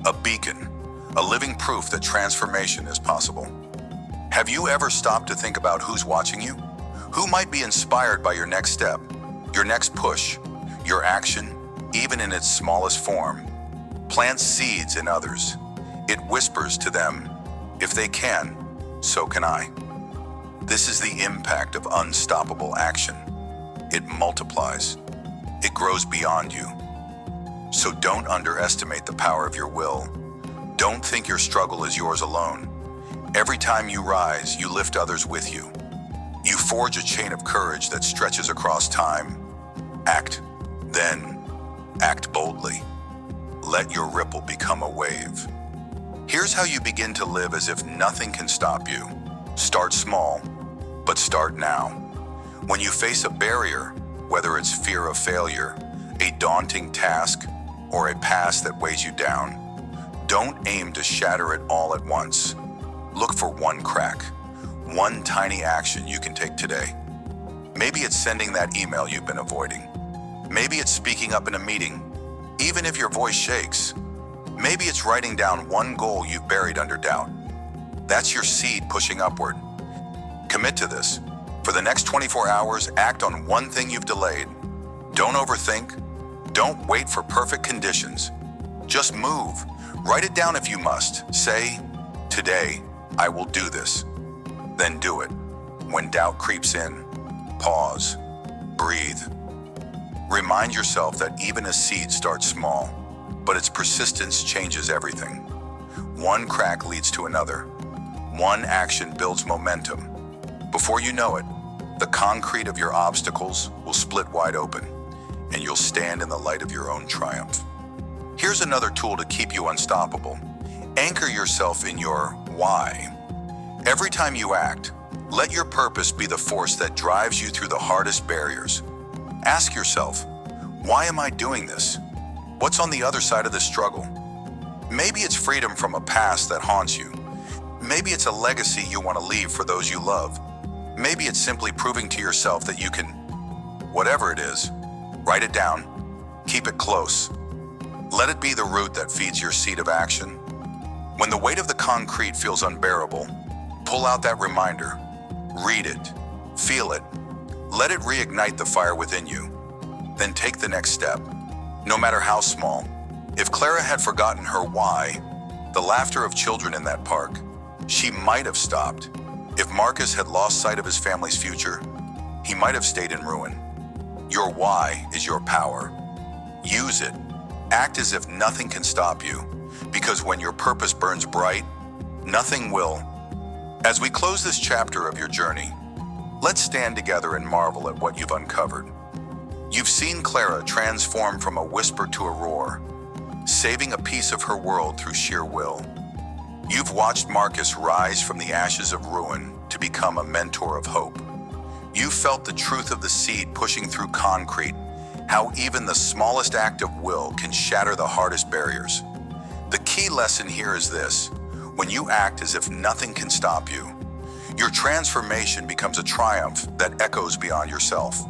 a beacon, a living proof that transformation is possible. Have you ever stopped to think about who's watching you? Who might be inspired by your next step, your next push, your action, even in its smallest form? Plant seeds in others. It whispers to them, if they can, so can I. This is the impact of unstoppable action. It multiplies. It grows beyond you. So don't underestimate the power of your will. Don't think your struggle is yours alone. Every time you rise, you lift others with you. You forge a chain of courage that stretches across time. Act, then act boldly. Let your ripple become a wave. Here's how you begin to live as if nothing can stop you. Start small, but start now. When you face a barrier, whether it's fear of failure, a daunting task, or a past that weighs you down, don't aim to shatter it all at once. Look for one crack, one tiny action you can take today. Maybe it's sending that email you've been avoiding. Maybe it's speaking up in a meeting, even if your voice shakes. Maybe it's writing down one goal you've buried under doubt. That's your seed pushing upward. Commit to this. For the next 24 hours, act on one thing you've delayed. Don't overthink. Don't wait for perfect conditions. Just move. Write it down if you must. Say, today, I will do this. Then do it. When doubt creeps in, pause, breathe. Remind yourself that even a seed starts small. but its persistence changes everything. One crack leads to another. One action builds momentum. Before you know it, the concrete of your obstacles will split wide open, and you'll stand in the light of your own triumph. Here's another tool to keep you unstoppable. Anchor yourself in your why. Every time you act, let your purpose be the force that drives you through the hardest barriers. Ask yourself, why am I doing this? What's on the other side of this struggle? Maybe it's freedom from a past that haunts you. Maybe it's a legacy you want to leave for those you love. Maybe it's simply proving to yourself that you can. Whatever it is, write it down, keep it close. Let it be the root that feeds your seed of action. When the weight of the concrete feels unbearable, pull out that reminder. Read it, feel it, let it reignite the fire within you. Then take the next step, no matter how small. If Clara had forgotten her why, the laughter of children in that park, she might have stopped. If Marcus had lost sight of his family's future, he might have stayed in ruin. Your why is your power. Use it. Act as if nothing can stop you, because when your purpose burns bright, nothing will. As we close this chapter of your journey, let's stand together and marvel at what you've uncovered. You've seen Clara transform from a whisper to a roar, saving a piece of her world through sheer will. You've watched Marcus rise from the ashes of ruin to become a mentor of hope. You've felt the truth of the seed pushing through concrete, how even the smallest act of will can shatter the hardest barriers. The key lesson here is this: when you act as if nothing can stop you, your transformation becomes a triumph that echoes beyond yourself.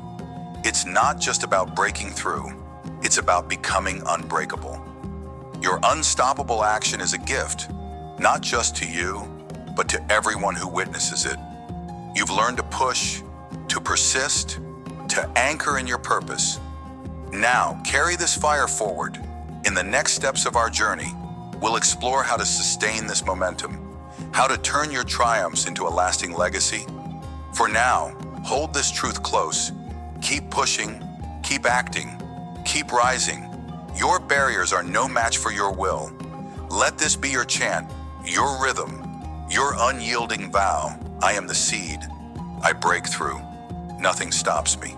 It's not just about breaking through, it's about becoming unbreakable. Your unstoppable action is a gift, not just to you, but to everyone who witnesses it. You've learned to push, to persist, to anchor in your purpose. Now, carry this fire forward. In the next steps of our journey, we'll explore how to sustain this momentum, how to turn your triumphs into a lasting legacy. For now, hold this truth close. Keep pushing, keep acting, keep rising. Your barriers are no match for your will. Let this be your chant, your rhythm, your unyielding vow. I am the seed. I break through. Nothing stops me.